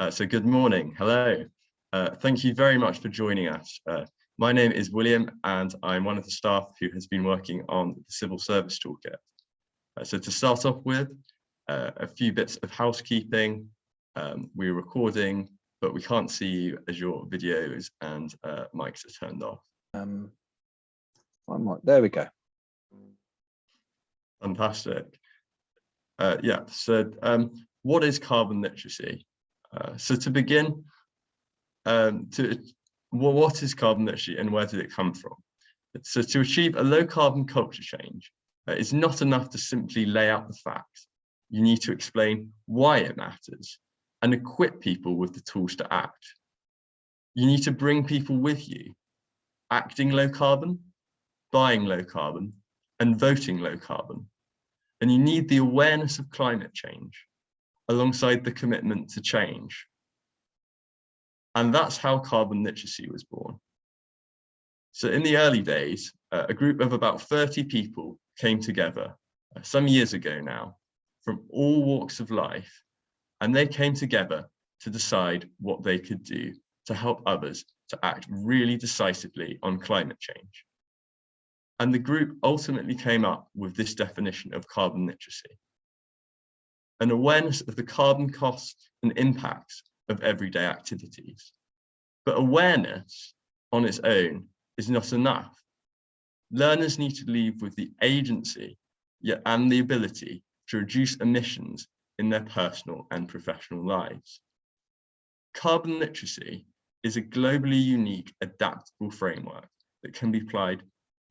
So good morning, hello. Thank you very much for joining us. My name is William and I'm one of the staff who has been working on the Civil Service Toolkit. So to start off with, a few bits of housekeeping. We're recording, but we can't see you as your videos and mics are turned off. There we go. Fantastic. Yeah, so what is carbon literacy? So to begin, what is carbon literacy and where did it come from? So to achieve a low carbon culture change, it's not enough to simply lay out the facts. You need to explain why it matters and equip people with the tools to act. You need to bring people with you, acting low carbon, buying low carbon, and voting low carbon. And you need the awareness of climate change alongside the commitment to change. And that's how carbon literacy was born. So in the early days, a group of about 30 people came together some years ago now from all walks of life, and they came together to decide what they could do to help others to act really decisively on climate change. And the group ultimately came up with this definition of carbon literacy: an awareness of the carbon costs and impacts of everyday activities. But awareness on its own is not enough. Learners need to leave with the agency and the ability to reduce emissions in their personal and professional lives. Carbon literacy is a globally unique, adaptable framework that can be applied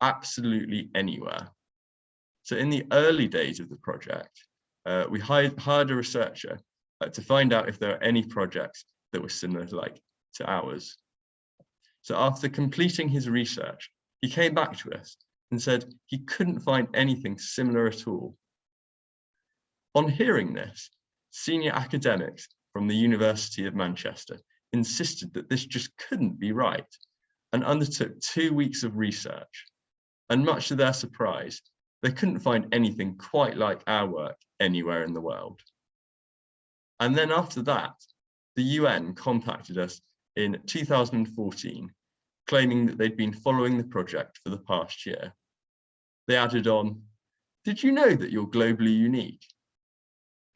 absolutely anywhere. So in the early days of the project, we hired a researcher to find out if there are any projects that were similar to ours. So after completing his research, he came back to us and said he couldn't find anything similar at all. On hearing this, senior academics from the University of Manchester insisted that this just couldn't be right and undertook 2 weeks of research. And much to their surprise, they couldn't find anything quite like our work anywhere in the world. And then after that, the UN contacted us in 2014, claiming that they'd been following the project for the past year. They added on, "Did you know that you're globally unique?"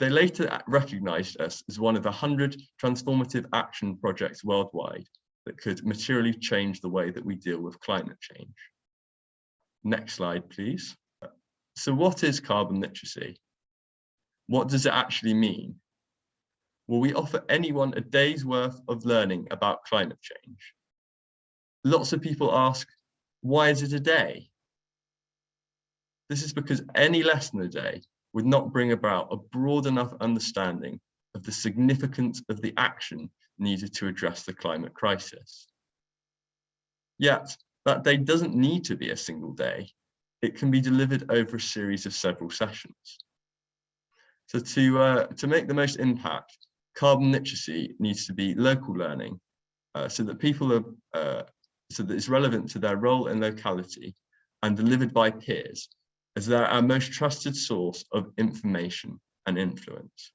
They later recognized us as one of the 100 transformative action projects worldwide that could materially change the way that we deal with climate change. Next slide, please. So what is carbon literacy? What does it actually mean? Well, we offer anyone a day's worth of learning about climate change. Lots of people ask, why is it a day? This is because any less than a day would not bring about a broad enough understanding of the significance of the action needed to address the climate crisis. Yet, that day doesn't need to be a single day. It can be delivered over a series of several sessions. So to make the most impact, carbon literacy needs to be local learning, so that it's relevant to their role and locality and delivered by peers, as they're our most trusted source of information and influence.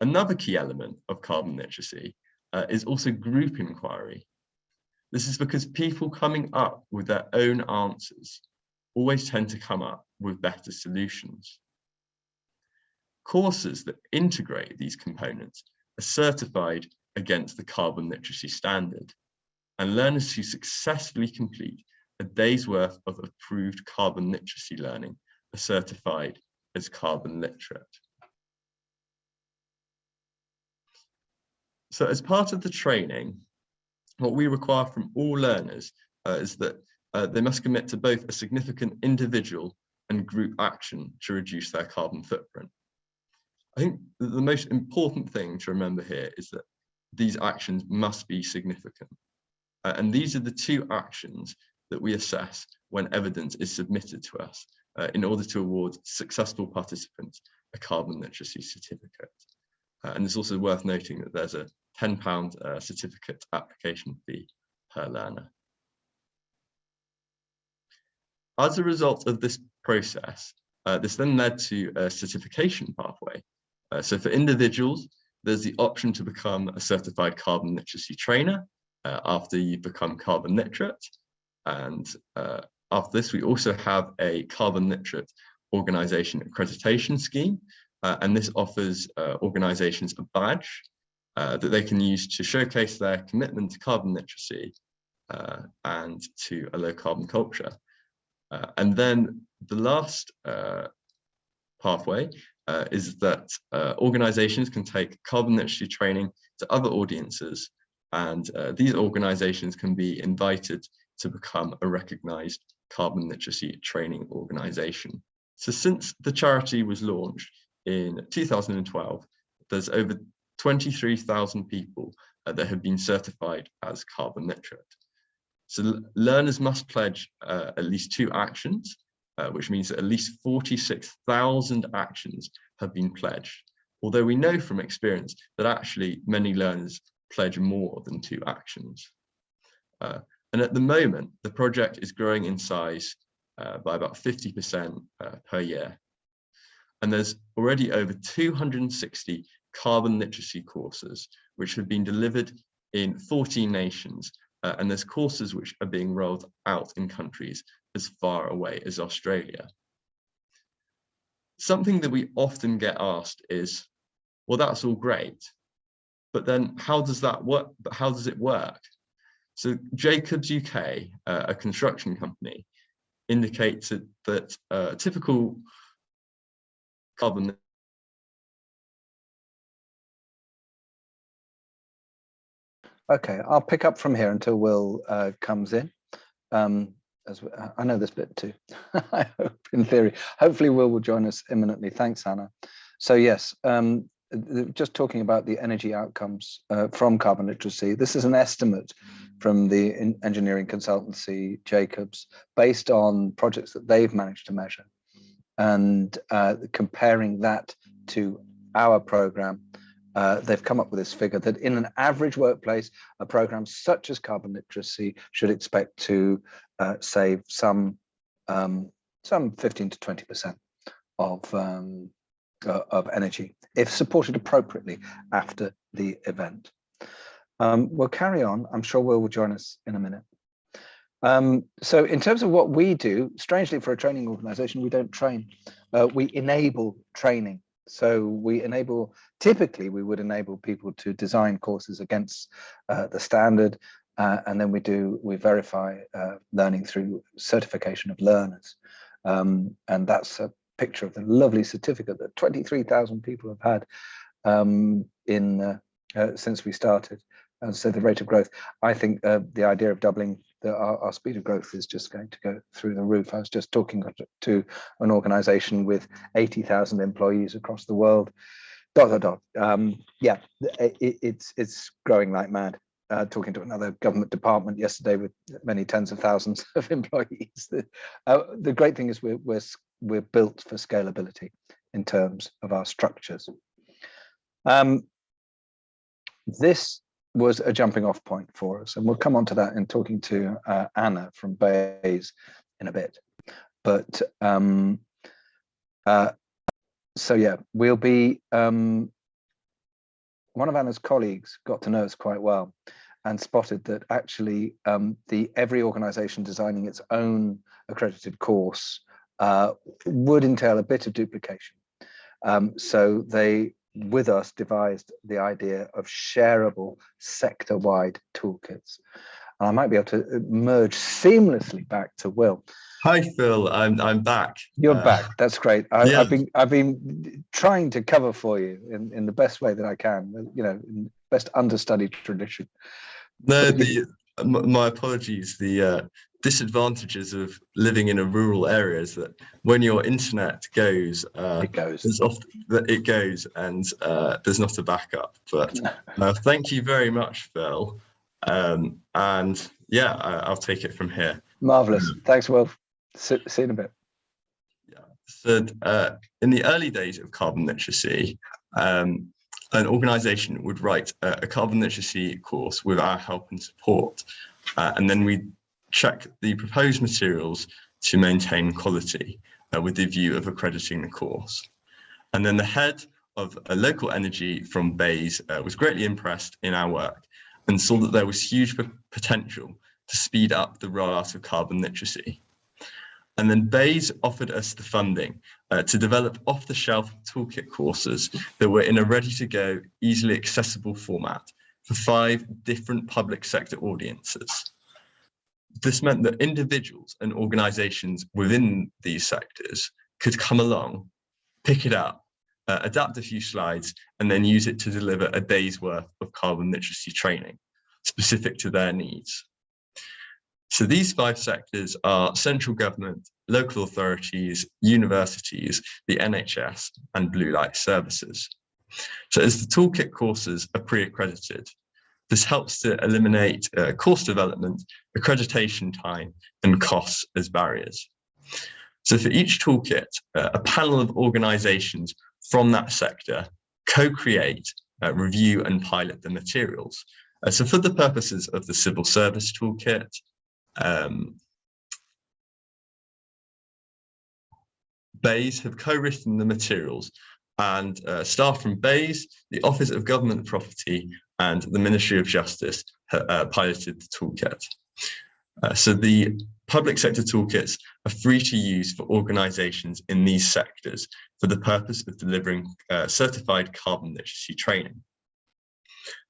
Another key element of carbon literacy is also group inquiry. This is because people coming up with their own answers always tend to come up with better solutions. Courses that integrate these components are certified against the carbon literacy standard, and learners who successfully complete a day's worth of approved carbon literacy learning are certified as carbon literate. So as part of the training, what we require from all learners is that they must commit to both a significant individual and group action to reduce their carbon footprint. I think the most important thing to remember here is that these actions must be significant. And these are the two actions that we assess when evidence is submitted to us in order to award successful participants a carbon literacy certificate. And it's also worth noting that there's a £10 certificate application fee per learner. As a result of this process, this then led to a certification pathway. So for individuals, there's the option to become a certified carbon literacy trainer after you become carbon literate. And after this, we also have a carbon literate organisation accreditation scheme. And this offers organisations a badge that they can use to showcase their commitment to carbon literacy and to a low carbon culture. And then the last pathway is that organisations can take carbon literacy training to other audiences, and these organisations can be invited to become a recognised carbon literacy training organisation. So since the charity was launched in 2012, there's over 23,000 people that have been certified as carbon literate. So learners must pledge at least 2 actions, which means that at least 46,000 actions have been pledged. Although we know from experience that actually many learners pledge more than 2 actions. And at the moment, the project is growing in size by about 50% per year. And there's already over 260 carbon literacy courses, which have been delivered in 14 nations. And there's courses which are being rolled out in countries as far away as Australia. Something that we often get asked is, well, that's all great, but then how does that work? But how does it work? So Jacobs UK, a construction company, indicates that typical carbon Okay, I'll pick up from here until Will comes in. I know this bit too, I hope, in theory. Hopefully Will join us imminently. Thanks, Hannah. So yes, just talking about the energy outcomes from carbon literacy. This is an estimate from the engineering consultancy Jacobs based on projects that they've managed to measure, and comparing that to our program. They've come up with this figure that in an average workplace, a program such as carbon literacy should expect to save some 15 to 20% of energy if supported appropriately after the event. We'll carry on. I'm sure Will join us in a minute. So in terms of what we do, strangely for a training organization, we don't train. We enable training. So we enable, typically we would enable people to design courses against the standard, and then we verify learning through certification of learners. And that's a picture of the lovely certificate that 23,000 people have had since we started. And so the rate of growth, I think the idea of doubling our speed of growth is just going to go through the roof. I was just talking to an organization with 80,000 employees across the world. Yeah, it's growing like mad. Talking to another government department yesterday with many tens of thousands of employees. The great thing is we're built for scalability in terms of our structures. This was a jumping off point for us, and we'll come on to that in talking to Anna from Bays in a bit. But so yeah, we'll be one of Anna's colleagues got to know us quite well and spotted that actually every organization designing its own accredited course would entail a bit of duplication. So they, with us, devised the idea of shareable sector-wide toolkits. And I might be able to merge seamlessly back to Will. Hi Phil, I'm back. You're back. That's great. Yeah. I've been trying to cover for you in the best way that I can. You know, in best understudied tradition. No, my apologies. The disadvantages of living in a rural area is that when your internet goes, it goes, and there's not a backup. But thank you very much, Phil. And yeah, I'll take it from here. Marvelous. Thanks, Will. See you in a bit. Yeah. So in the early days of carbon literacy, an organisation would write a carbon literacy course with our help and support, and then we check the proposed materials to maintain quality with the view of accrediting the course. And then the head of Local Energy from BEIS was greatly impressed in our work and saw that there was huge potential to speed up the rollout of carbon literacy. And then BEIS offered us the funding to develop off-the-shelf toolkit courses that were in a ready-to-go, easily accessible format for 5 different public sector audiences. This meant that individuals and organisations within these sectors could come along, pick it up, adapt a few slides, and then use it to deliver a day's worth of carbon literacy training specific to their needs. So these 5 sectors are central government, local authorities, universities, the NHS, and blue light services. So as the toolkit courses are pre-accredited, this helps to eliminate course development, accreditation time, and costs as barriers. So for each toolkit, a panel of organisations from that sector co-create, review, and pilot the materials. So for the purposes of the civil service toolkit, BEIS have co-written the materials, and staff from BEIS, the Office of Government Property, and the Ministry of Justice piloted the toolkit. So the public sector toolkits are free to use for organisations in these sectors for the purpose of delivering certified carbon literacy training.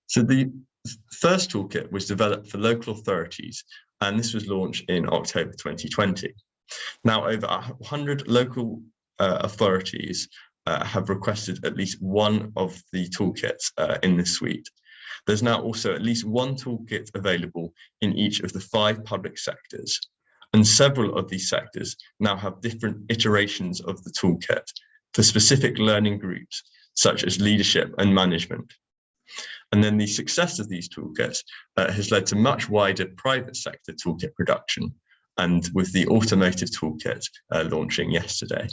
So the first toolkit was developed for local authorities, and this was launched in October 2020. Now, over 100 local authorities have requested at least one of the toolkits in this suite. There's now also at least one toolkit available in each of the 5 public sectors, and several of these sectors now have different iterations of the toolkit for specific learning groups, such as leadership and management. And then the success of these toolkits has led to much wider private sector toolkit production, and with the automotive toolkit launching yesterday.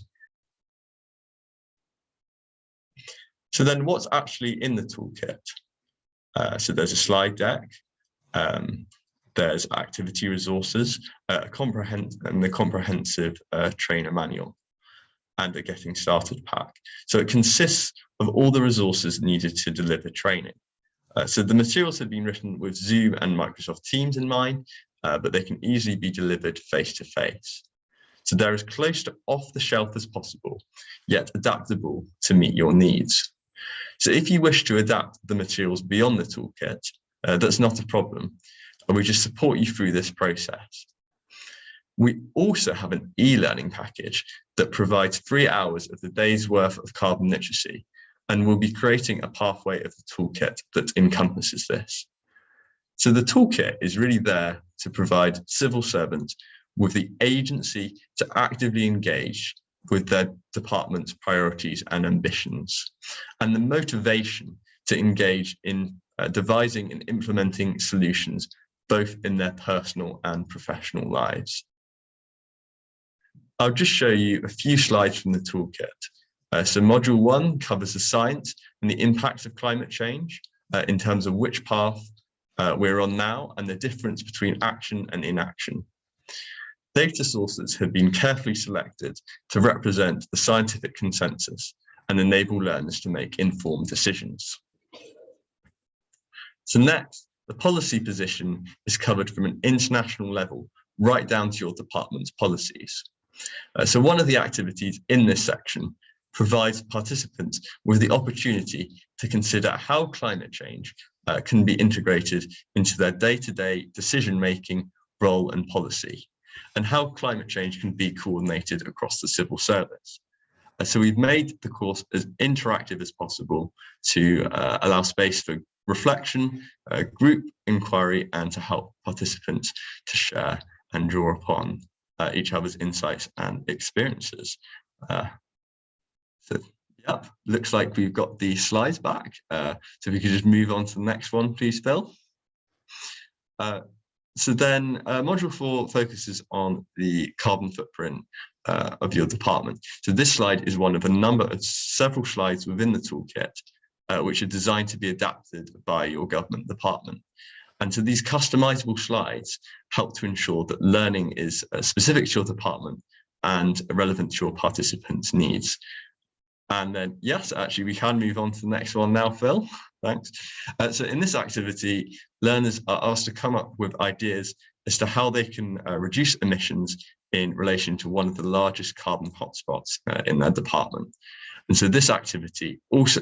So then what's actually in the toolkit? So there's a slide deck, there's activity resources, and the comprehensive trainer manual, and a getting started pack. So it consists of all the resources needed to deliver training. So the materials have been written with Zoom and Microsoft Teams in mind, but they can easily be delivered face-to-face. So they're as close to off the shelf as possible, yet adaptable to meet your needs. So if you wish to adapt the materials beyond the toolkit, that's not a problem, and we just support you through this process. We also have an e-learning package that provides 3 hours of the day's worth of carbon literacy, and we'll be creating a pathway of the toolkit that encompasses this. So the toolkit is really there to provide civil servants with the agency to actively engage with their department's priorities and ambitions, and the motivation to engage in devising and implementing solutions, both in their personal and professional lives. I'll just show you a few slides from the toolkit. So module 1 covers the science and the impacts of climate change in terms of which path we're on now and the difference between action and inaction. Data sources have been carefully selected to represent the scientific consensus and enable learners to make informed decisions. So next, the policy position is covered from an international level right down to your department's policies. So one of the activities in this section provides participants with the opportunity to consider how climate change can be integrated into their day-to-day decision-making, role and policy, and how climate change can be coordinated across the civil service. So we've made the course as interactive as possible to allow space for reflection, group inquiry, and to help participants to share and draw upon each other's insights and experiences. So, yep, looks like we've got the slides back. So if we could just move on to the next one, please, Phil. So then module 4 focuses on the carbon footprint of your department. So this slide is one of a number of several slides within the toolkit, which are designed to be adapted by your government department. And so these customizable slides help to ensure that learning is specific to your department and relevant to your participants' needs. And then, yes, actually, we can move on to the next one now, Phil. Thanks. So in this activity, learners are asked to come up with ideas as to how they can reduce emissions in relation to one of the largest carbon hotspots in their department. And so this activity also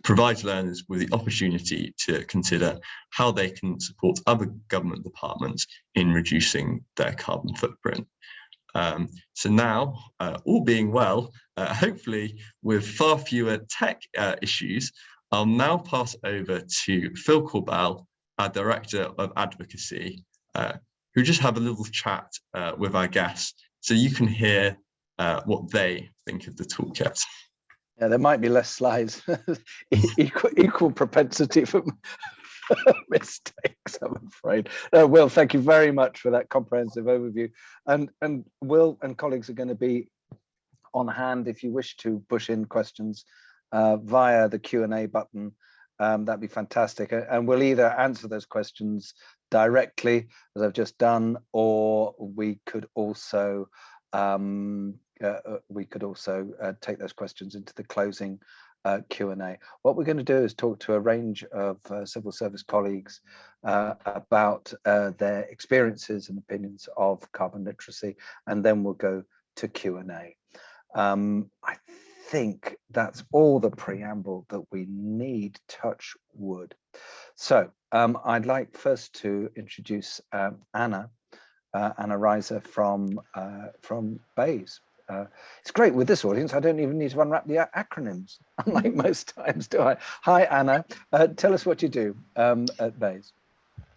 provides learners with the opportunity to consider how they can support other government departments in reducing their carbon footprint. So now, all being well, hopefully with far fewer tech issues, I'll now pass over to Phil Corbell, our Director of Advocacy, who just have a little chat with our guests so you can hear what they think of the toolkit. Yeah, there might be less slides, equal propensity for mistakes, I'm afraid. Will, thank you very much for that comprehensive overview. And Will and colleagues are going to be on hand if you wish to push in questions via the Q&A button. That'd be fantastic. And we'll either answer those questions directly, as I've just done, or we could also take those questions into the closing Q&A. What we're going to do is talk to a range of civil service colleagues about their experiences and opinions of carbon literacy, and then we'll go to Q&A. I think that's all the preamble that we need, touch wood. So I'd like first to introduce Anna Reiser from BEIS. It's great with this audience, I don't even need to unwrap the acronyms, unlike most times, do I? Hi, Anna. Tell us what you do at BEIS.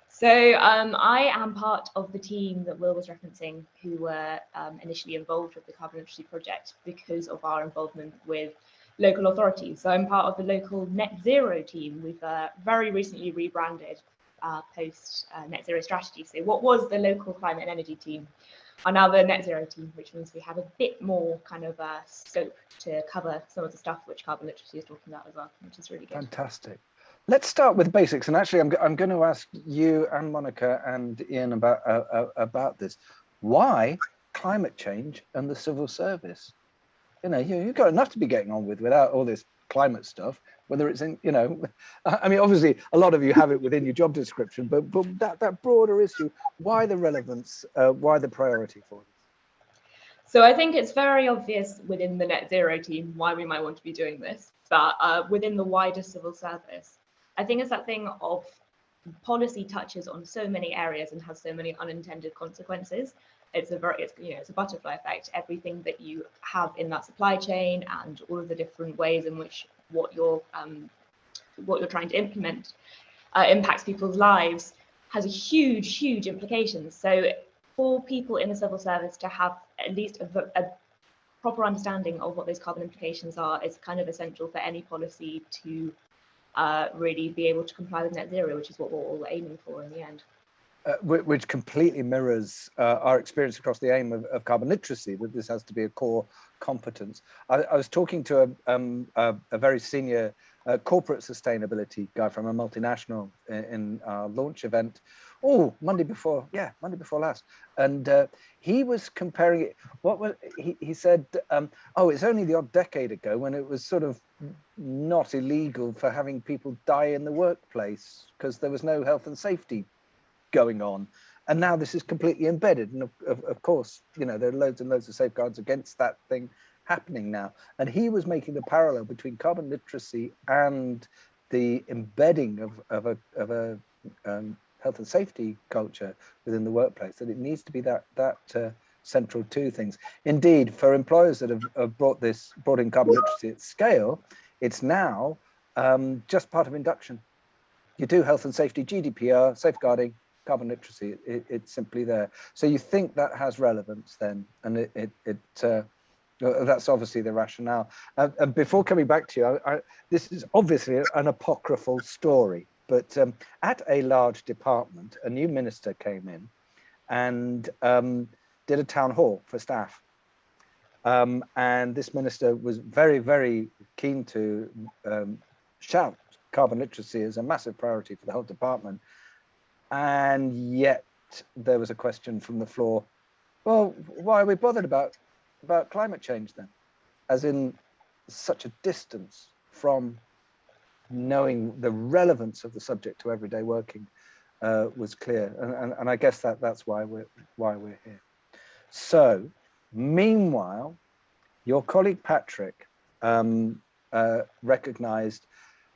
So I am part of the team that Will was referencing, who were initially involved with the Carbon Literacy Project because of our involvement with local authorities. So I'm part of the local net zero team. We've very recently rebranded post net zero strategy. So what was the local climate and energy team are now the net zero team, which means we have a bit more kind of scope to cover some of the stuff which carbon literacy is talking about as well, which is really good. Fantastic. Let's start with the basics. And actually, I'm going to ask you and Monica and Ian about this. Why climate change and the civil service? You know, you've got enough to be getting on with without all this climate stuff, whether it's in, you know, I mean, obviously a lot of you have it within your job description, but that broader issue, why the relevance, why the priority for it? So I think it's very obvious within the net zero team why we might want to be doing this, but within the wider civil service, I think it's that thing of policy touches on so many areas and has so many unintended consequences. It's a butterfly effect. Everything that you have in that supply chain and all of the different ways in which what you're trying to implement impacts people's lives has a huge implications. So for people in the civil service to have at least a proper understanding of what those carbon implications are is kind of essential for any policy to really be able to comply with net zero, which is what we're all aiming for in the end. Which completely mirrors our experience across the aim of carbon literacy, that this has to be a core competence. I was talking to a very senior corporate sustainability guy from a multinational in our launch event. Oh, Monday before last. And he was comparing it. He said, oh, it's only the odd decade ago when it was sort of not illegal for having people die in the workplace because there was no health and safety going on, and now this is completely embedded, and of course, you know, there are loads and loads of safeguards against that thing happening now. And he was making the parallel between carbon literacy and the embedding of a health and safety culture within the workplace, that it needs to be that central to things. Indeed, for employers that have brought in carbon literacy at scale, it's now just part of induction. You do health and safety, GDPR, safeguarding, carbon literacy, it's simply there. So you think that has relevance then, and that's obviously the rationale. And before coming back to you, this is obviously an apocryphal story, but at a large department, a new minister came in and did a town hall for staff. And this minister was very keen to shout carbon literacy as a massive priority for the whole department. And yet there was a question from the floor, well, why are we bothered about climate change then? as in such a distance from knowing the relevance of the subject to everyday working was clear, and I guess that's why we're here. So, meanwhile, your colleague Patrick recognized,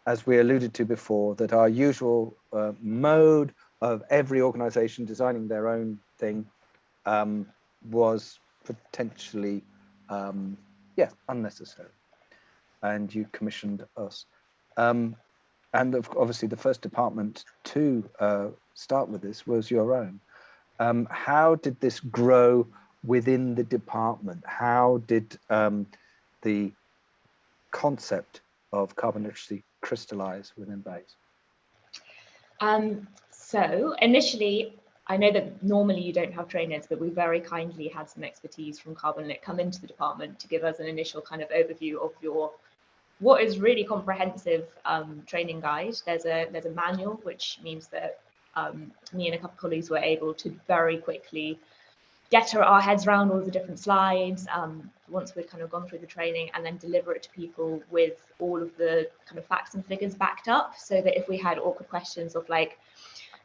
as we alluded to before, that our usual mode of every organization designing their own thing was potentially unnecessary, and you commissioned us. And obviously the first department to start with this was your own. How did this grow within the department? How did the concept of carbon literacy crystallize within BASE? So initially, I know that normally you don't have trainers, but we very kindly had some expertise from Carbon Lit come into the department to give us an initial kind of overview of what is really comprehensive training guide. There's a manual, which means that me and a couple of colleagues were able to very quickly get our heads around all the different slides once we'd kind of gone through the training, and then deliver it to people with all of the kind of facts and figures backed up, so that if we had awkward questions of like,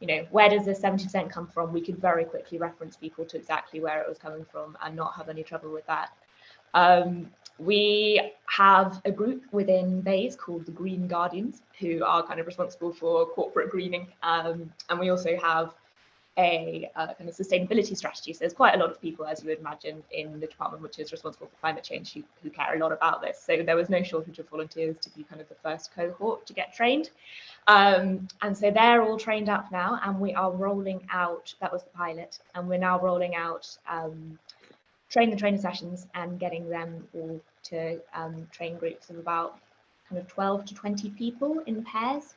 you know, where does this 70% come from, we could very quickly reference people to exactly where it was coming from and not have any trouble with that. We have a group within BASE called the Green Guardians, who are kind of responsible for corporate greening, and we also have a kind of sustainability strategy. So there's quite a lot of people, as you would imagine, in the department which is responsible for climate change who care a lot about this. So there was no shortage of volunteers to be kind of the first cohort to get trained. And so they're all trained up now, and we are rolling out, that was the pilot, and we're now rolling out trainer sessions and getting them all to train groups of about kind of 12 to 20 people in pairs.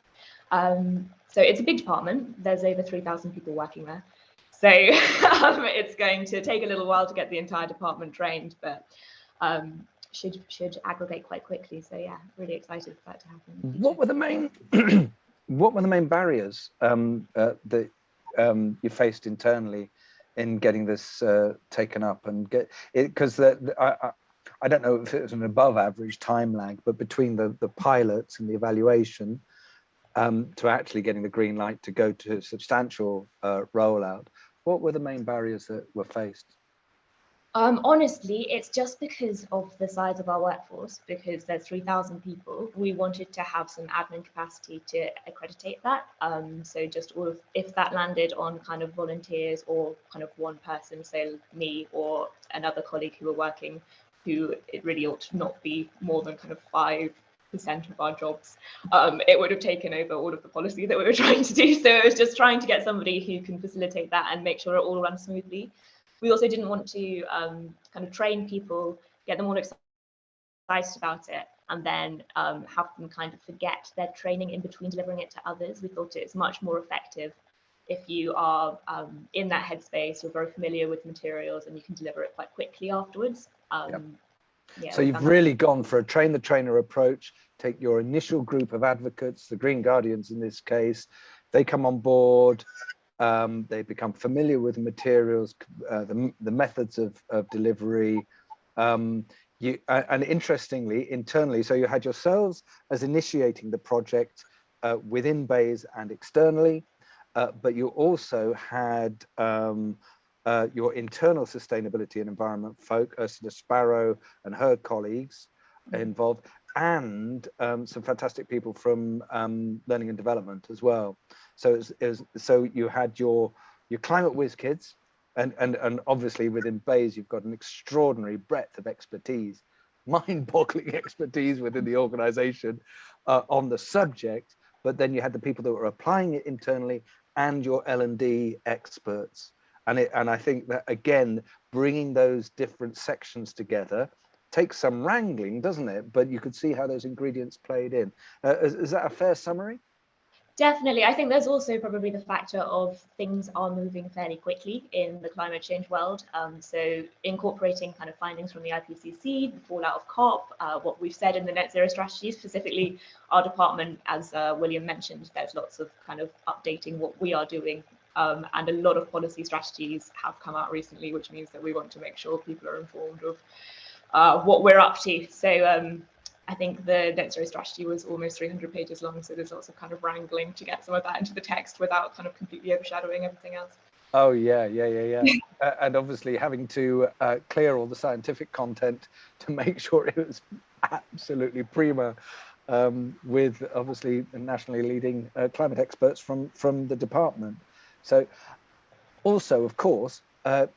So it's a big department. There's over 3,000 people working there. So it's going to take a little while to get the entire department trained, but should aggregate quite quickly. So yeah, really excited for that to happen. What were the main barriers that you faced internally in getting this taken up and get it? Because I don't know if it was an above average time lag, but between the pilots and the evaluation to actually getting the green light to go to substantial rollout, what were the main barriers that were faced? Honestly, it's just because of the size of our workforce, because there's 3,000 people. We wanted to have some admin capacity to accreditate that. So just all of, if that landed on kind of volunteers or kind of one person, say me or another colleague who were working, who it really ought to not be more than kind of 5% of our jobs, it would have taken over all of the policy that we were trying to do. So it was just trying to get somebody who can facilitate that and make sure it all runs smoothly. We also didn't want to kind of train people, get them all excited about it, and then have them kind of forget their training in between delivering it to others. We thought it's much more effective if you are in that headspace, you're very familiar with materials, and you can deliver it quite quickly afterwards. Yeah, so you've really gone for a train the trainer approach. Take your initial group of advocates, the Green Guardians in this case, they come on board. They become familiar with the materials, the methods of delivery. And interestingly, internally, so you had yourselves as initiating the project within BASE and externally, but you also had your internal sustainability and environment folk, Ursula Sparrow and her colleagues involved, and some fantastic people from learning and development as well. So so you had your climate whiz kids, and obviously within BASE you've got an extraordinary breadth of expertise, mind-boggling expertise within the organization on the subject. But then you had the people that were applying it internally and your L&D experts. And I think that, again, bringing those different sections together takes some wrangling, doesn't it? But you could see how those ingredients played in. Is that a fair summary? Definitely. I think there's also probably the factor of things are moving fairly quickly in the climate change world. So incorporating kind of findings from the IPCC, the fallout of COP, what we've said in the net zero strategy, specifically our department, as William mentioned, there's lots of kind of updating what we are doing. And a lot of policy strategies have come out recently, which means that we want to make sure people are informed of what we're up to. So I think the net zero strategy was almost 300 pages long, so there's lots of kind of wrangling to get some of that into the text without kind of completely overshadowing everything else. Oh yeah. And obviously having to clear all the scientific content to make sure it was absolutely prima, with obviously nationally leading climate experts from the department. So also, of course,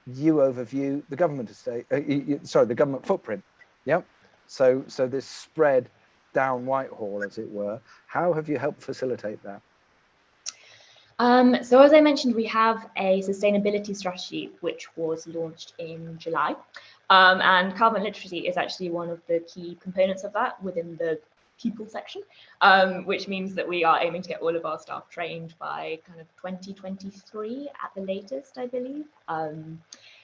you overview the government estate, the government footprint. Yeah. So this spread down Whitehall, as it were. How have you helped facilitate that? So as I mentioned, we have a sustainability strategy which was launched in July, and carbon literacy is actually one of the key components of that within the people section, which means that we are aiming to get all of our staff trained by kind of 2023 at the latest, I believe.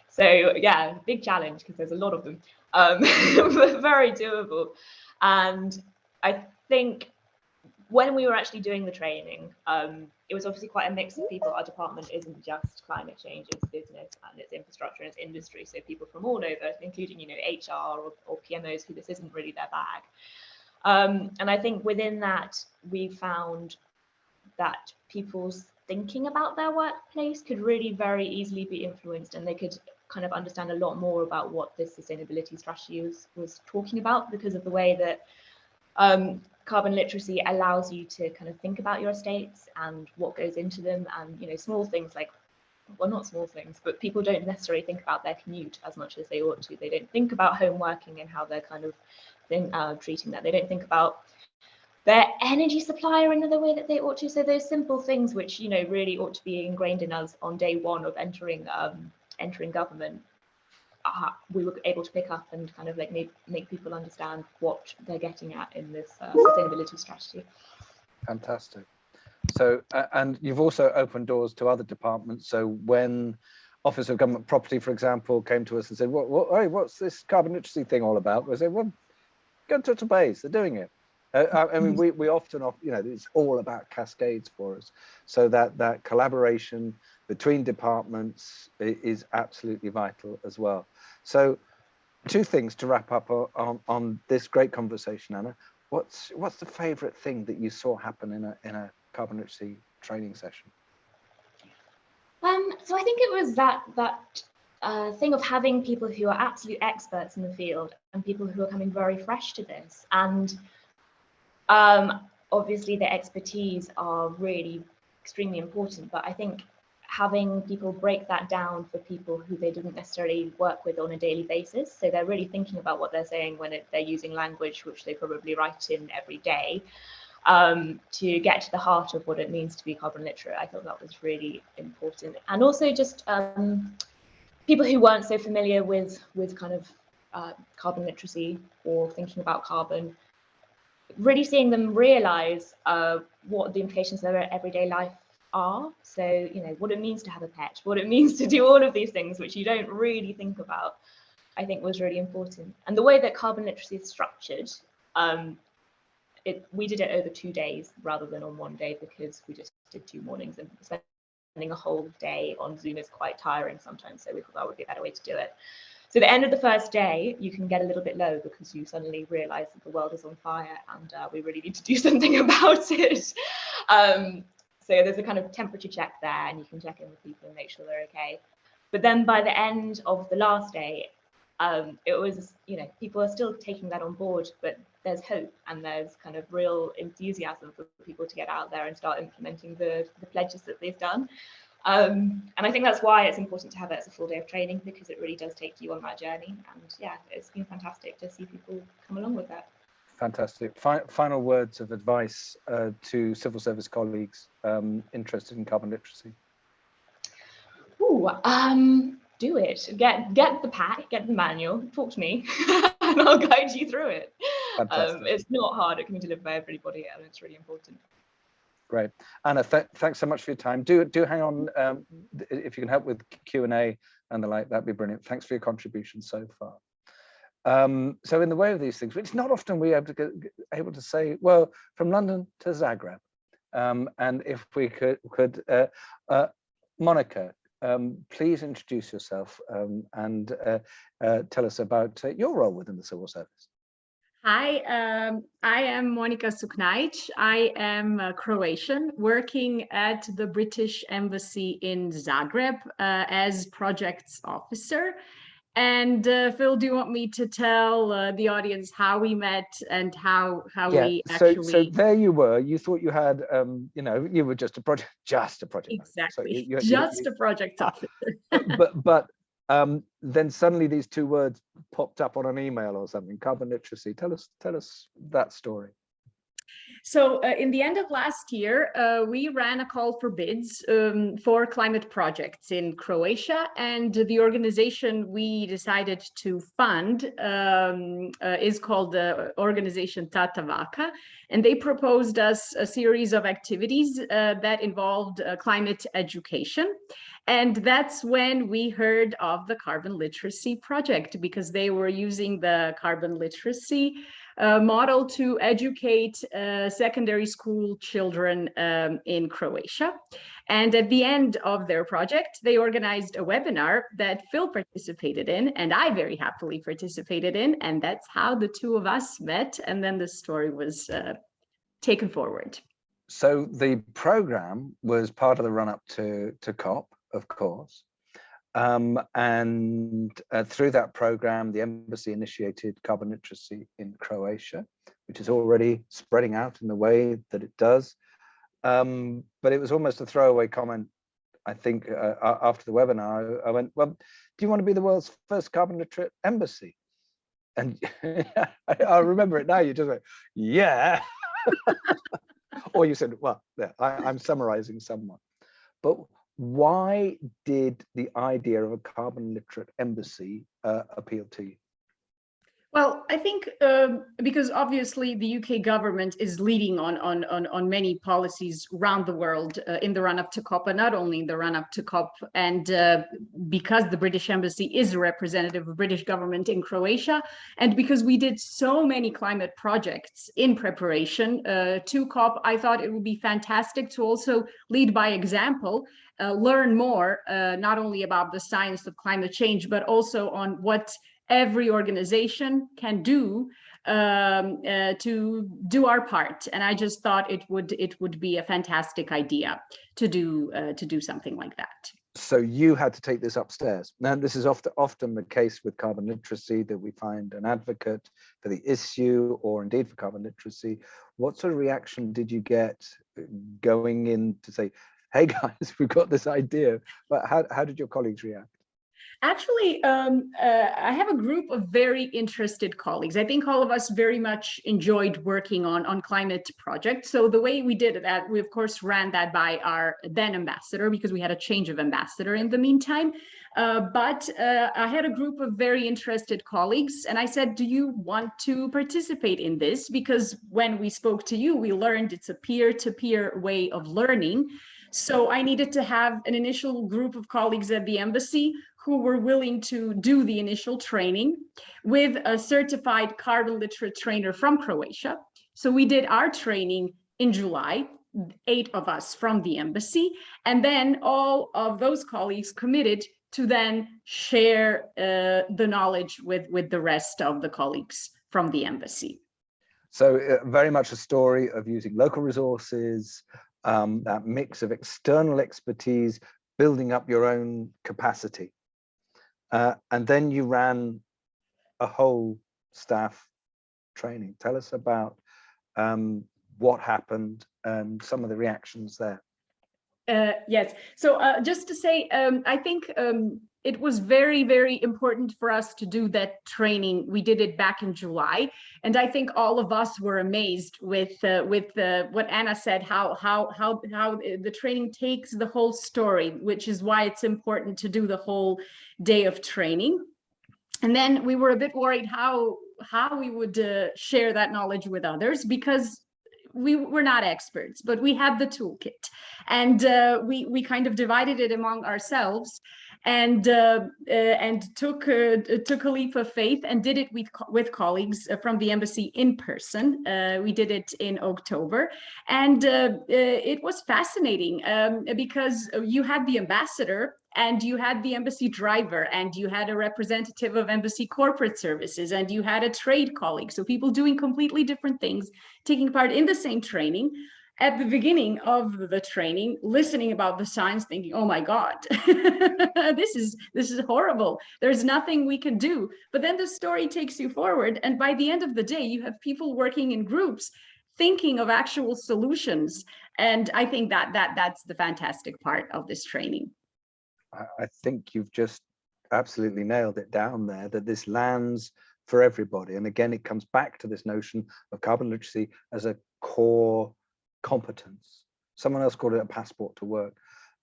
So yeah, big challenge because there's a lot of them, but very doable. And I think when we were actually doing the training, it was obviously quite a mix of people. Our department isn't just climate change, it's business and it's infrastructure and it's industry. So people from all over, including, you know, HR or PMOs who this isn't really their bag. And I think within that, we found that people's thinking about their workplace could really very easily be influenced, and they could kind of understand a lot more about what this sustainability strategy was talking about, because of the way that carbon literacy allows you to kind of think about your estates and what goes into them, and, you know, small things like, well, not small things, but people don't necessarily think about their commute as much as they ought to. They don't think about home working and how they're kind of treating that. They don't think about their energy supplier in the way that they ought to. So those simple things which, you know, really ought to be ingrained in us on day one of entering government, we were able to pick up and kind of like make people understand what they're getting at in this sustainability strategy. Fantastic. So, and you've also opened doors to other departments. So when Office of Government Property, for example, came to us and said, hey, what's this carbon literacy thing all about? We said, well, go to Touch Base, they're doing it. I mean, we often, you know, it's all about cascades for us. So that collaboration between departments is absolutely vital as well. So two things to wrap up on this great conversation, Anna. What's the favorite thing that you saw happen in a carbon literacy training session? So I think it was that thing of having people who are absolute experts in the field and people who are coming very fresh to this. And obviously the expertise are really extremely important, but I think having people break that down for people who they didn't necessarily work with on a daily basis, so they're really thinking about what they're saying when they're using language which they probably write in every day, to get to the heart of what it means to be carbon literate. I thought that was really important. And also just people who weren't so familiar with kind of carbon literacy or thinking about carbon, really seeing them realize what the implications of their everyday life are. So, you know, what it means to have a pet, what it means to do all of these things which you don't really think about, I think was really important. And the way that carbon literacy is structured, we did it over 2 days rather than on 1 day, because we just did 2 mornings, and spending a whole day on Zoom is quite tiring sometimes. So we thought that would be a better way to do it. So the end of the first day, you can get a little bit low because you suddenly realize that the world is on fire and we really need to do something about it. So there's a kind of temperature check there, and you can check in with people and make sure they're okay. But then by the end of the last day, it was, you know, people are still taking that on board, but there's hope and there's kind of real enthusiasm for people to get out there and start implementing the pledges that they've done. And I think that's why it's important to have it as a full day of training, because it really does take you on that journey. And yeah, it's been fantastic to see people come along with that. Fantastic. Final words of advice to civil service colleagues interested in carbon literacy. Ooh, do it. Get the pack, get the manual, talk to me, and I'll guide you through it. It's not hard. It can be delivered by everybody, and it's really important. Great. Anna, thanks so much for your time. Do hang on, if you can help with Q&A and the like, that'd be brilliant. Thanks for your contribution so far. So in the way of these things, it's not often we are able to say, well, from London to Zagreb. And if we could Monica, please introduce yourself and tell us about your role within the civil service. Hi, I am Monica Suknaic. I am Croatian, working at the British Embassy in Zagreb as projects officer. And Phil, do you want me to tell the audience how we met and how we actually? So there you were. You thought you had, you know, you were just a project exactly, so just a project officer. but then suddenly these two words popped up on an email or something. Carbon literacy. Tell us that story. So in the end of last year, we ran a call for bids for climate projects in Croatia, and the organization we decided to fund is called the organization Tata Vaka, and they proposed us a series of activities that involved climate education. And that's when we heard of the carbon literacy project, because they were using the carbon literacy model to educate secondary school children in Croatia. And at the end of their project, they organized a webinar that Phil participated in, and I very happily participated in, and that's how the two of us met, and then the story was taken forward. So the program was part of the run-up to COP, of course. And through that program, the embassy initiated carbon literacy in Croatia, which is already spreading out in the way that it does. But it was almost a throwaway comment. I think after the webinar, I went, well, do you want to be the world's first carbon literate embassy? And I remember it now, you just went, yeah. Or you said, well, yeah, I'm summarizing somewhat. But why did the idea of a carbon literate embassy appeal to you? Well, I think because obviously the UK government is leading on many policies around the world in the run-up to COP, and not only in the run-up to COP, and because the British Embassy is a representative of British government in Croatia, and because we did so many climate projects in preparation to COP, I thought it would be fantastic to also lead by example, learn more, not only about the science of climate change, but also on what every organization can do to do our part. And I just thought it would be a fantastic idea to do something like that. So you had to take this upstairs. Now, this is often the case with carbon literacy, that we find an advocate for the issue or indeed for carbon literacy. What sort of reaction did you get going in to say, hey guys, we've got this idea? But how did your colleagues react? Actually, I have a group of very interested colleagues. I think all of us very much enjoyed working on climate projects. So the way we did that, we of course ran that by our then ambassador, because we had a change of ambassador in the meantime. But I had a group of very interested colleagues, and I said, do you want to participate in this? Because when we spoke to you, we learned it's a peer-to-peer way of learning. So I needed to have an initial group of colleagues at the embassy who were willing to do the initial training with a certified carbon literate trainer from Croatia. So we did our training in July, 8 of us from the embassy, and then all of those colleagues committed to then share the knowledge with the rest of the colleagues from the embassy. So very much a story of using local resources, that mix of external expertise, building up your own capacity. And then you ran a whole staff training. Tell us about what happened and some of the reactions there. Yes. So just to say, I think it was very, very important for us to do that training. We did it back in July, and I think all of us were amazed with what Anna said, how the training takes the whole story, which is why it's important to do the whole day of training. And then we were a bit worried how we would share that knowledge with others, because we were not experts, but we had the toolkit, and we kind of divided it among ourselves, and took a leap of faith and did it with colleagues from the embassy in person. We did it in October, and it was fascinating because you had the ambassador and you had the embassy driver, and you had a representative of embassy corporate services, and you had a trade colleague. So people doing completely different things, taking part in the same training. At the beginning of the training, listening about the signs, thinking, oh my God, this is horrible. There's nothing we can do. But then the story takes you forward. And by the end of the day, you have people working in groups, thinking of actual solutions. And I think that's the fantastic part of this training. I think you've just absolutely nailed it down there, that this lands for everybody. And again, it comes back to this notion of carbon literacy as a core competence. Someone else called it a passport to work.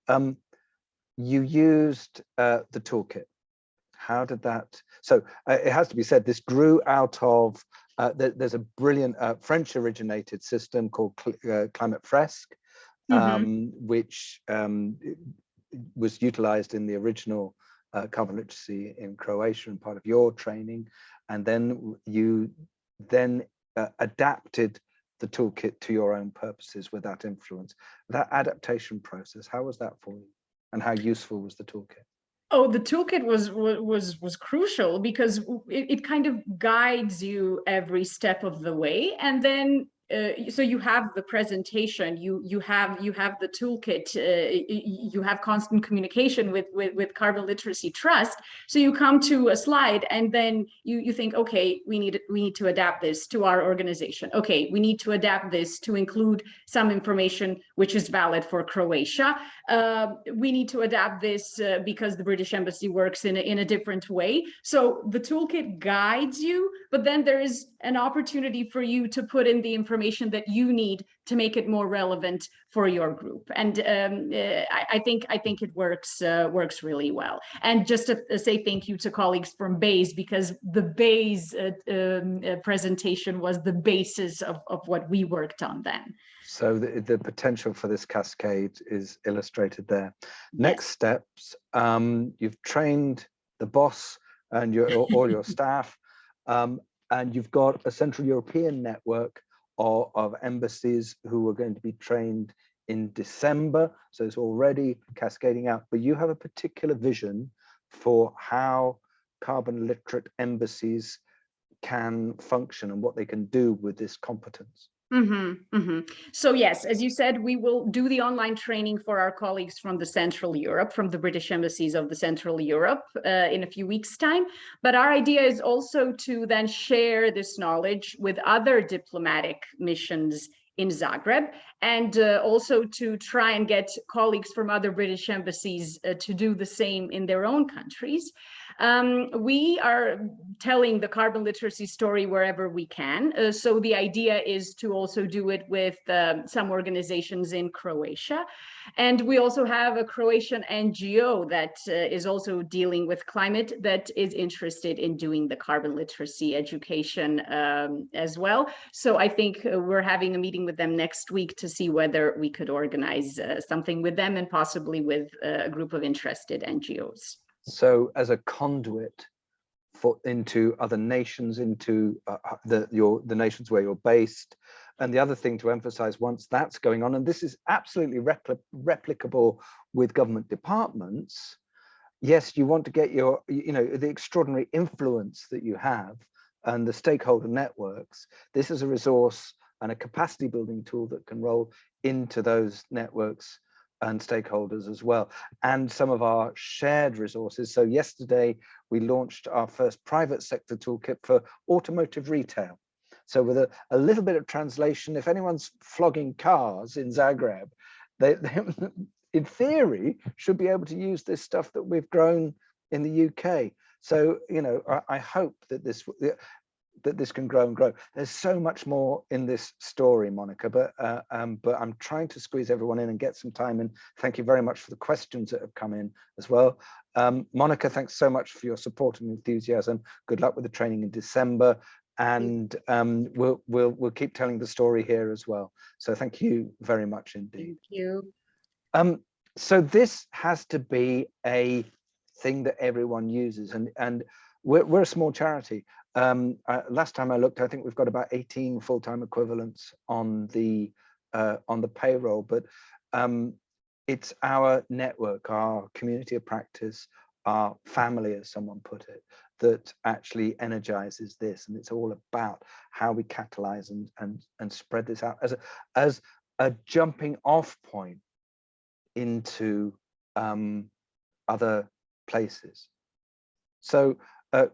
You used the toolkit. How did that? So it has to be said, this grew out of, there's a brilliant French originated system called Climate Fresque, which was utilized in the original carbon literacy in Croatia and part of your training. And then you adapted the toolkit to your own purposes with that influence. That adaptation process, how was that for you? And how useful was the toolkit? Oh, the toolkit was crucial because it kind of guides you every step of the way, and then so you have the presentation, you have the toolkit, you have constant communication with Carbon Literacy Trust. So you come to a slide and then you think, okay, we need to adapt this to our organization. Okay, we need to adapt this to include some information which is valid for Croatia. We need to adapt this because the British Embassy works in a different way. So the toolkit guides you, but then there is an opportunity for you to put in the information that you need to make it more relevant for your group. And I think it works really well. And just to say thank you to colleagues from BASE, because the BASE presentation was the basis of what we worked on then. So the potential for this cascade is illustrated there. Next steps, you've trained the boss and all your staff, and you've got a Central European network of embassies who are going to be trained in December. So it's already cascading out, but you have a particular vision for how carbon literate embassies can function and what they can do with this competence. So yes, as you said, we will do the online training for our colleagues from the Central Europe, from the British embassies of the Central Europe in a few weeks' time. But our idea is also to then share this knowledge with other diplomatic missions in Zagreb, and also to try and get colleagues from other British embassies to do the same in their own countries. We are telling the carbon literacy story wherever we can. So the idea is to also do it with some organizations in Croatia. And we also have a Croatian NGO that is also dealing with climate, that is interested in doing the carbon literacy education as well. So I think we're having a meeting with them next week to see whether we could organize something with them and possibly with a group of interested NGOs. So as a conduit into other nations, into the nations where you're based. And the other thing to emphasize, once that's going on, and this is absolutely replicable with government departments, yes, you want to get the extraordinary influence that you have and the stakeholder networks. This is a resource and a capacity building tool that can roll into those networks and stakeholders as well, and some of our shared resources. So yesterday we launched our first private sector toolkit for automotive retail. So with a little bit of translation, if anyone's flogging cars in Zagreb, they in theory should be able to use this stuff that we've grown in the UK. So I hope that this can grow and grow. There's so much more in this story, Monica, but I'm trying to squeeze everyone in and get some time in. Thank you very much for the questions that have come in as well. Monica, thanks so much for your support and enthusiasm. Good luck with the training in December, and we'll keep telling the story here as well. So thank you very much indeed. Thank you. So this has to be a thing that everyone uses, and we're a small charity. Last time I looked, I think we've got about 18 full-time equivalents on the payroll, but it's our network, our community of practice, our family, as someone put it, that actually energizes this. And it's all about how we catalyze and spread this out as a jumping off point into other places. So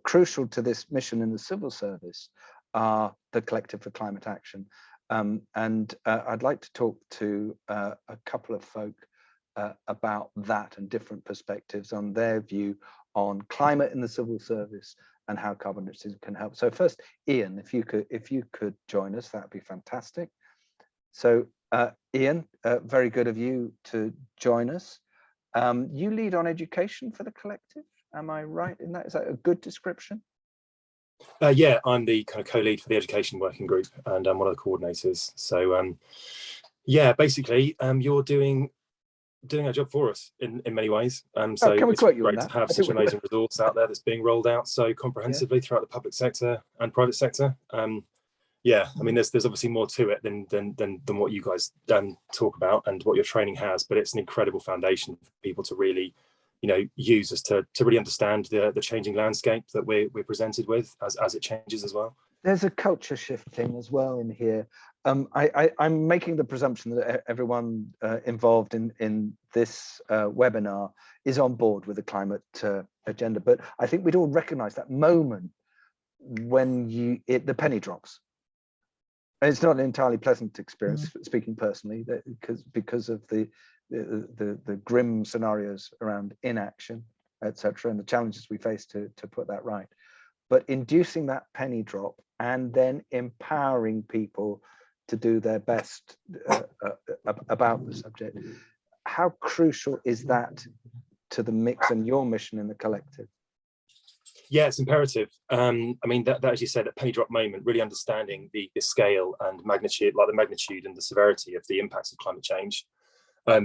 crucial to this mission in the civil service are the Collective for Climate Action. I'd like to talk to a couple of folk about that and different perspectives on their view on climate in the civil service and how carbon literacy can help. So first, Ian, if you could join us, that'd be fantastic. So Ian, very good of you to join us. You lead on education for the collective. Am I right in that? Is that a good description? Yeah, I'm the kind of co-lead for the education working group, and I'm one of the coordinators. So yeah, basically, you're doing our job for us in many ways. So can we it's quote you on great that? to have such an amazing resource out there that's being rolled out so comprehensively throughout the public sector and private sector. Yeah, I mean, there's obviously more to it than what you guys talk about and what your training has, but it's an incredible foundation for people to really, use us to really understand the changing landscape that we're presented with as it changes as well. There's a culture shift thing as well in here. I'm making the presumption that everyone involved in this webinar is on board with the climate agenda, but I think we'd all recognize that moment when the penny drops. And it's not an entirely pleasant experience, speaking personally, because of the grim scenarios around inaction, etc., and the challenges we face to put that right. But inducing that penny drop and then empowering people to do their best about the subject. How crucial is that to the mix and your mission in the collective? Yeah, it's imperative. I mean, that as you said, that penny drop moment, really understanding the scale and magnitude, like the magnitude and the severity of the impacts of climate change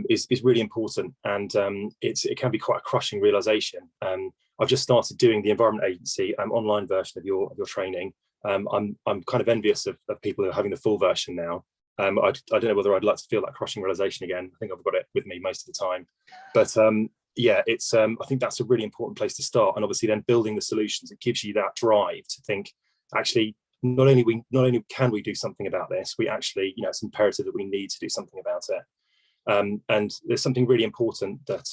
is really important. And it can be quite a crushing realization. I've just started doing the Environment Agency online version of your training. I'm kind of envious of people who are having the full version now. I don't know whether I'd like to feel that crushing realization again. I think I've got it with me most of the time. But yeah, it's I think that's a really important place to start. And obviously then building the solutions, it gives you that drive to think, actually, not only can we do something about this, we actually, it's imperative that we need to do something about it. And there's something really important that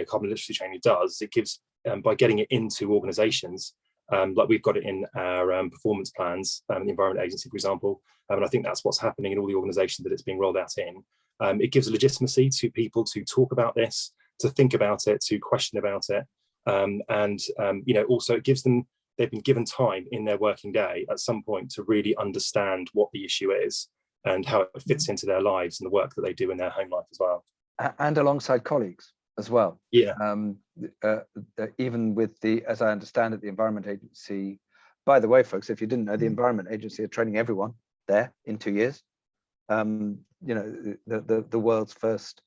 carbon literacy training does. It gives by getting it into organizations, like we've got it in our performance plans, the Environment Agency, for example, and I think that's what's happening in all the organizations that it's being rolled out in. It gives legitimacy to people to talk about this, to think about it, to question about it, also it gives them, they've been given time in their working day at some point to really understand what the issue is and how it fits into their lives and the work that they do in their home life as well. And alongside colleagues as well. Yeah. Even with as I understand it, the Environment Agency, by the way, folks, if you didn't know, the Environment Agency are training everyone there in 2 years. The world's first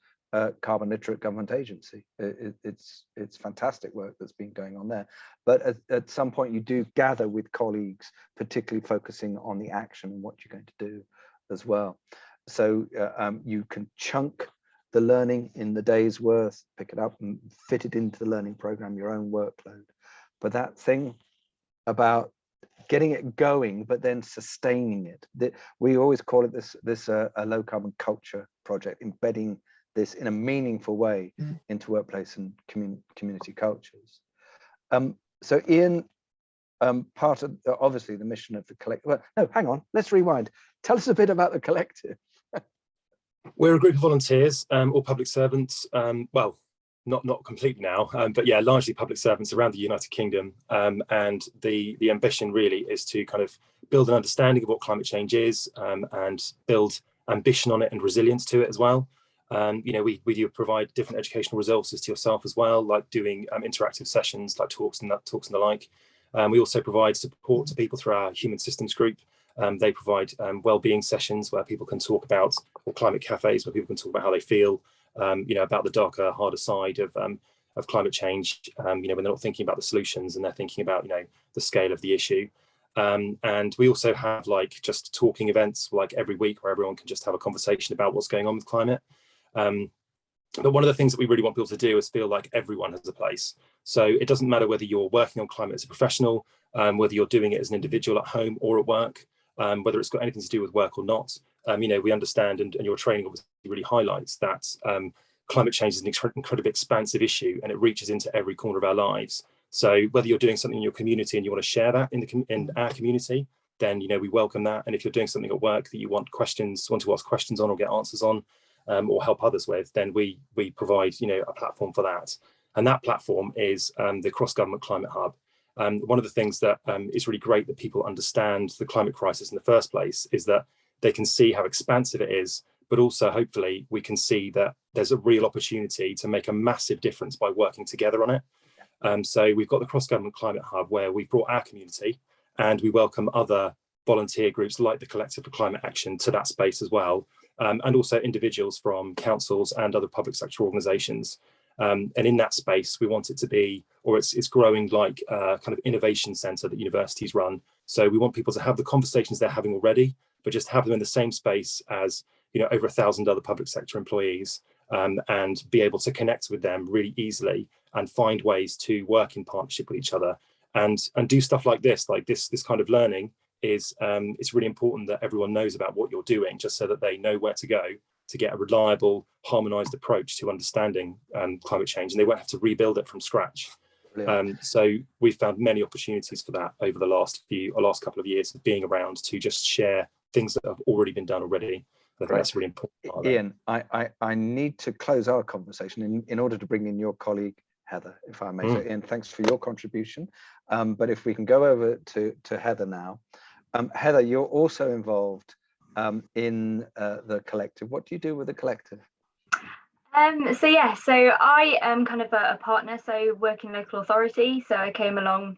carbon literate government agency. It's fantastic work that's been going on there. But at some point you do gather with colleagues, particularly focusing on the action and what you're going to do as well. So you can chunk the learning in the day's worth, pick it up and fit it into the learning program, your own workload. But that thing about getting it going, but then sustaining it. We always call it this a low carbon culture project, embedding this in a meaningful way into workplace and community cultures. So Ian, part of obviously the mission of the collective. Well, no, hang on, let's rewind. Tell us a bit about the collective. We're a group of volunteers, all public servants. Well, not completely now, but yeah, largely public servants around the United Kingdom. And the ambition really is to kind of build an understanding of what climate change is, and build ambition on it and resilience to it as well. We do provide different educational resources to yourself as well, like doing interactive sessions, like talks and the like. We also provide support to people through our human systems group. They provide well-being sessions where people can talk about, or climate cafes where people can talk about how they feel, about the darker, harder side of climate change, when they're not thinking about the solutions and they're thinking about, the scale of the issue. And we also have like just talking events like every week where everyone can just have a conversation about what's going on with climate. But one of the things that we really want people to do is feel like everyone has a place. So it doesn't matter whether you're working on climate as a professional, whether you're doing it as an individual at home or at work, whether it's got anything to do with work or not. You know, we understand, and your training obviously really highlights that climate change is an incredibly expansive issue, and it reaches into every corner of our lives. So whether you're doing something in your community and you want to share that in our community, then, you know, we welcome that. And if you're doing something at work that you want to ask questions on or get answers on, or help others with, then we provide, you know, a platform for that. And that platform is the Cross-Government Climate Hub. One of the things that is really great that people understand the climate crisis in the first place is that they can see how expansive it is, but also hopefully we can see that there's a real opportunity to make a massive difference by working together on it. So we've got the Cross-Government Climate Hub, where we've brought our community, and we welcome other volunteer groups like the Collective for Climate Action to that space as well, and also individuals from councils and other public sector organisations. And in that space, we want it to be, or it's growing like a kind of innovation centre that universities run. So we want people to have the conversations they're having already, but just have them in the same space as, you know, over 1,000 other public sector employees, and be able to connect with them really easily and find ways to work in partnership with each other and do stuff like this kind of learning is it's really important that everyone knows about what you're doing, just so that they know where to go to get a reliable, harmonized approach to understanding climate change, and they won't have to rebuild it from scratch. So we've found many opportunities for that over the last couple of years of being around to just share things that have already been done already. I think that's really important. Ian, I need to close our conversation in order to bring in your colleague Heather, if I may. So Ian, thanks for your contribution. But if we can go over to Heather now. Heather, you're also involved in the collective. What do you do with the collective? So I am kind of a partner, so working local authority. So I came along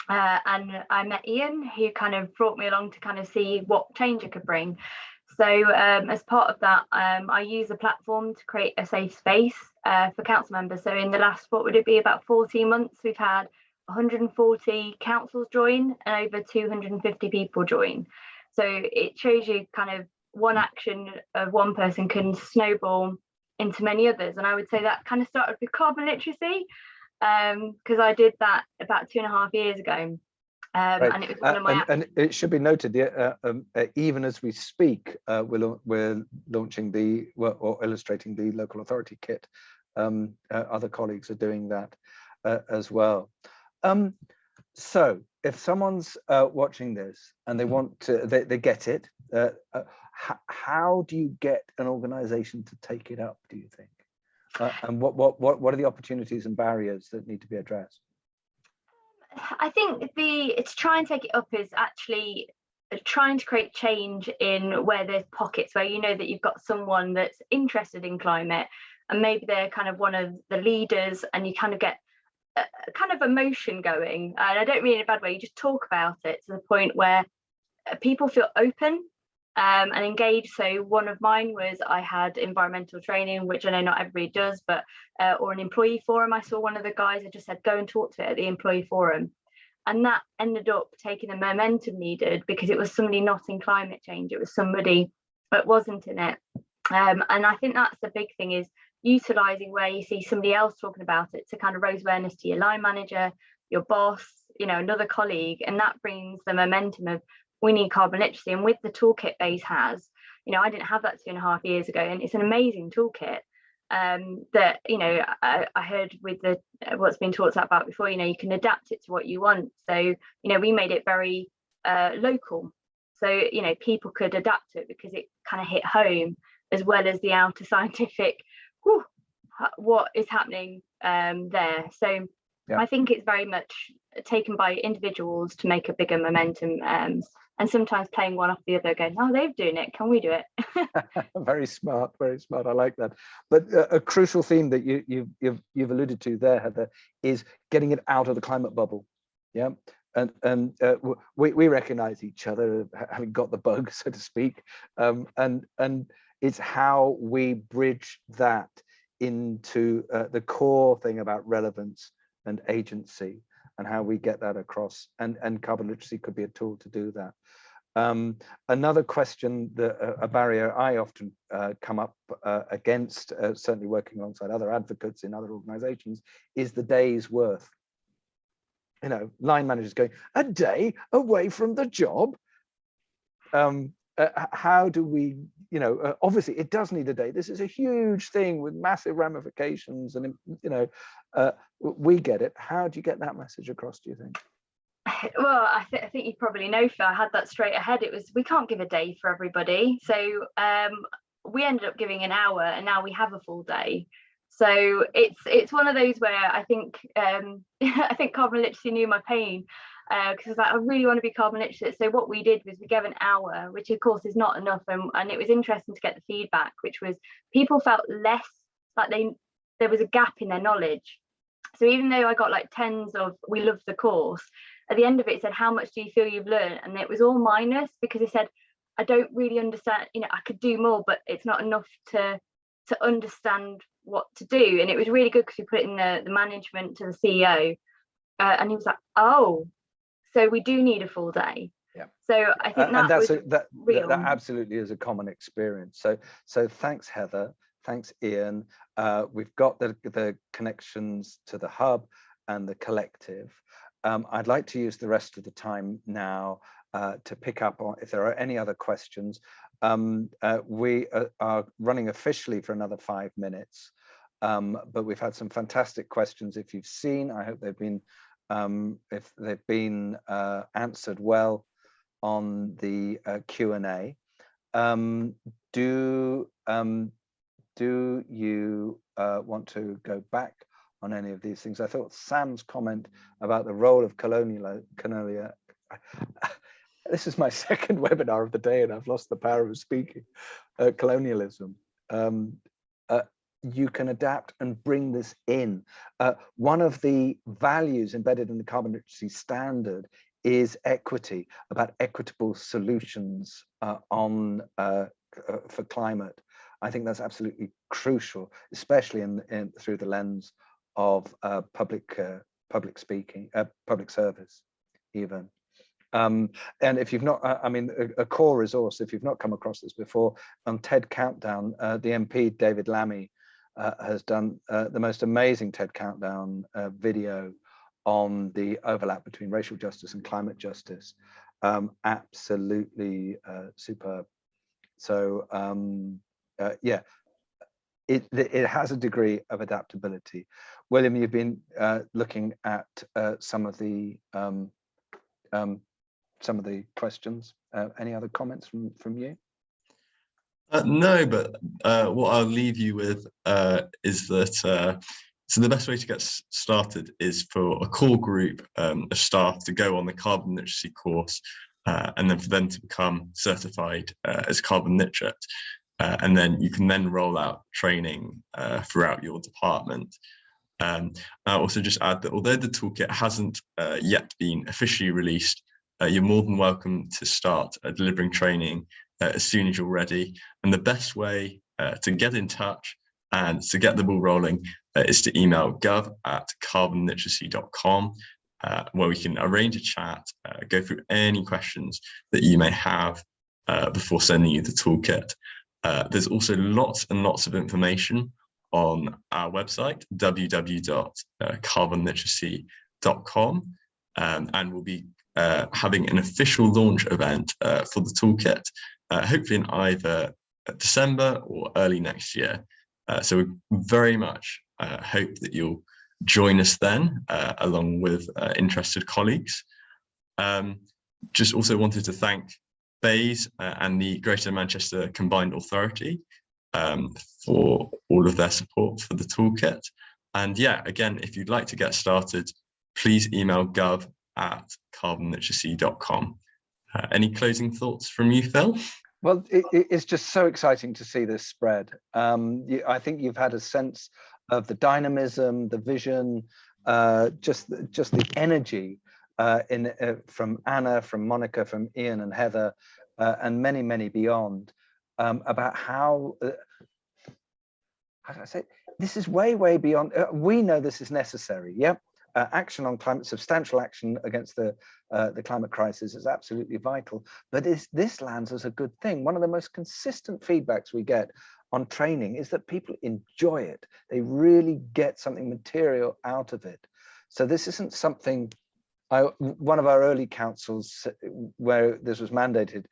and I met Ian, who kind of brought me along to kind of see what change I could bring. So as part of that, I use a platform to create a safe space for council members. So in the last, what would it be, about 14 months, we've had 140 councils join and over 250 people join. So it shows you kind of one action of one person can snowball into many others. And I would say that kind of started with carbon literacy, because I did that about 2.5 years ago. And it was one of my and it should be noted, even as we speak, we're launching or illustrating the local authority kit. Other colleagues are doing that as well. So if someone's watching this and they want to, they get it, how do you get an organization to take it up, do you think? And what are the opportunities and barriers that need to be addressed? I think to try and take it up is actually trying to create change in where there's pockets where you know that you've got someone that's interested in climate, and maybe they're kind of one of the leaders, and you kind of get a kind of emotion going. And I don't mean in a bad way, you just talk about it to the point where people feel open and engaged. So one of mine was I had environmental training, which I know not everybody does, but or an employee forum. I saw one of the guys that just said, go and talk to it at the employee forum. And that ended up taking the momentum needed, because it was somebody not in climate change. It was somebody that wasn't in it. And I think that's the big thing, is utilising where you see somebody else talking about it to kind of raise awareness to your line manager, your boss, you know, another colleague. And that brings the momentum of, we need carbon literacy. And with the toolkit base has, you know, I didn't have that 2.5 years ago, and it's an amazing toolkit that, you know, I heard with the what's been talked about before, you know, you can adapt it to what you want. So, you know, we made it very local, so, you know, people could adapt to it because it kind of hit home, as well as the outer scientific what is happening there. So yeah. I think it's very much taken by individuals to make a bigger momentum, and sometimes playing one off the other, going, oh, they're doing it, can we do it? Very smart, very smart. I like that. But a crucial theme that you've alluded to there, Heather, is getting it out of the climate bubble. Yeah, and we recognise each other, having got the bug, so to speak, and it's how we bridge that into the core thing about relevance and agency, and how we get that across, and carbon literacy could be a tool to do that. Another question, that a barrier I often come up against, certainly working alongside other advocates in other organizations, is the day's worth. You know, line managers going, a day away from the job? How do we, you know, obviously it does need a day. This is a huge thing with massive ramifications, and, you know, we get it. How do you get that message across, do you think? Well, I think you probably know, Phil, I had that straight ahead. It was, we can't give a day for everybody. So we ended up giving an hour, and now we have a full day. So it's one of those where I think I think carbon literacy knew my pain, because I really want to be carbon literate. So what we did was we gave an hour, which of course is not enough, and it was interesting to get the feedback, which was people felt less like there was a gap in their knowledge. So even though I got like tens of "we love the course," at the end of it said, "How much do you feel you've learned?" And it was all minus, because it said, "I don't really understand, you know, I could do more, but it's not enough to understand what to do." And it was really good because we put it in the management to the CEO, and he was like, "Oh, so we do need a full day." Yeah. So I think that absolutely is a common experience. So thanks, Heather. Thanks, Ian. We've got the connections to the hub and the collective. I'd like to use the rest of the time now to pick up on if there are any other questions. We are running officially for another 5 minutes, but we've had some fantastic questions. If you've seen, I hope they've been if they've been answered well on the Q&A. Do you want to go back on any of these things? I thought Sam's comment about the role of colonial. This is my second webinar of the day, and I've lost the power of speaking. Colonialism. You can adapt and bring this in. One of the values embedded in the carbon literacy standard is equity, about equitable solutions for climate. I think that's absolutely crucial, especially through the lens of public speaking, public service, even. And if you've not, I mean, a core resource, if you've not come across this before, on TED Countdown, the MP David Lammy has done the most amazing TED Countdown video on the overlap between racial justice and climate justice. Absolutely superb. So yeah, it has a degree of adaptability. William, you've been looking at some of the questions. Any other comments from you? No, but what I'll leave you with is that so the best way to get started is for a core group of staff to go on the carbon literacy course, and then for them to become certified as carbon literate. And then you can then roll out training throughout your department. I'll also just add that although the toolkit hasn't yet been officially released, you're more than welcome to start delivering training as soon as you're ready. And the best way to get in touch and to get the ball rolling is to email gov@carbonliteracy.com, where we can arrange a chat, go through any questions that you may have before sending you the toolkit. There's also lots and lots of information on our website, www.carbonliteracy.com, and we'll be having an official launch event for the toolkit, hopefully in either December or early next year. So we very much hope that you'll join us then, along with interested colleagues. Just also wanted to thank BEIS and the Greater Manchester Combined Authority for all of their support for the toolkit. And yeah, again, if you'd like to get started, please email gov@carbonliteracy.com. Any closing thoughts from you, Phil? Well, it's just so exciting to see this spread. I think you've had a sense of the dynamism, the vision, just the energy from Anna, from Monica, from Ian and Heather, and many, many beyond, about how do I say, this is way, way beyond. We know this is necessary, yeah, action on climate, substantial action against the climate crisis is absolutely vital. But this lands as a good thing. One of the most consistent feedbacks we get on training is that people enjoy it. They really get something material out of it. So this isn't something, one of our early councils where this was mandated,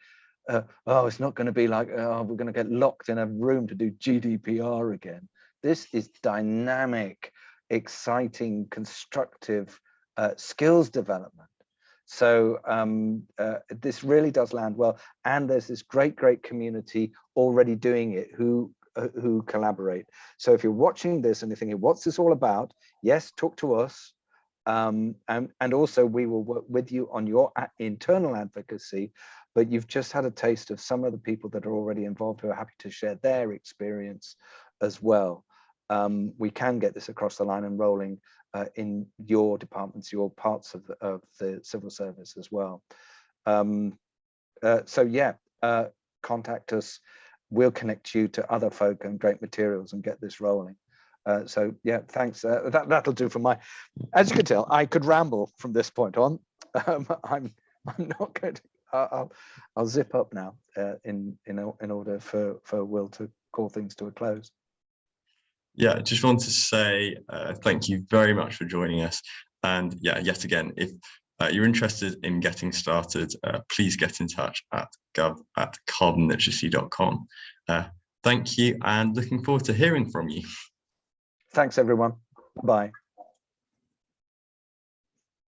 oh, it's not going to be like, oh, we're going to get locked in a room to do GDPR again. This is dynamic, exciting, constructive skills development. So this really does land well. And there's this great community already doing it who collaborate. So if you're watching this and you're thinking, what's this all about? Yes, talk to us. And also we will work with you on your internal advocacy, but you've just had a taste of some of the people that are already involved who are happy to share their experience as well. We can get this across the line and rolling in your departments, your parts of the civil service as well. So yeah, contact us. We'll connect you to other folk and great materials and get this rolling. So yeah, thanks. That'll do for my. As you can tell, I could ramble from this point on. I'm not going to. I'll zip up now in order for Will to call things to a close. Yeah, just want to say thank you very much for joining us. And yeah, yet again, if you're interested in getting started, please get in touch at gov@carbonliteracy.com. Thank you, and looking forward to hearing from you. Thanks, everyone. Bye.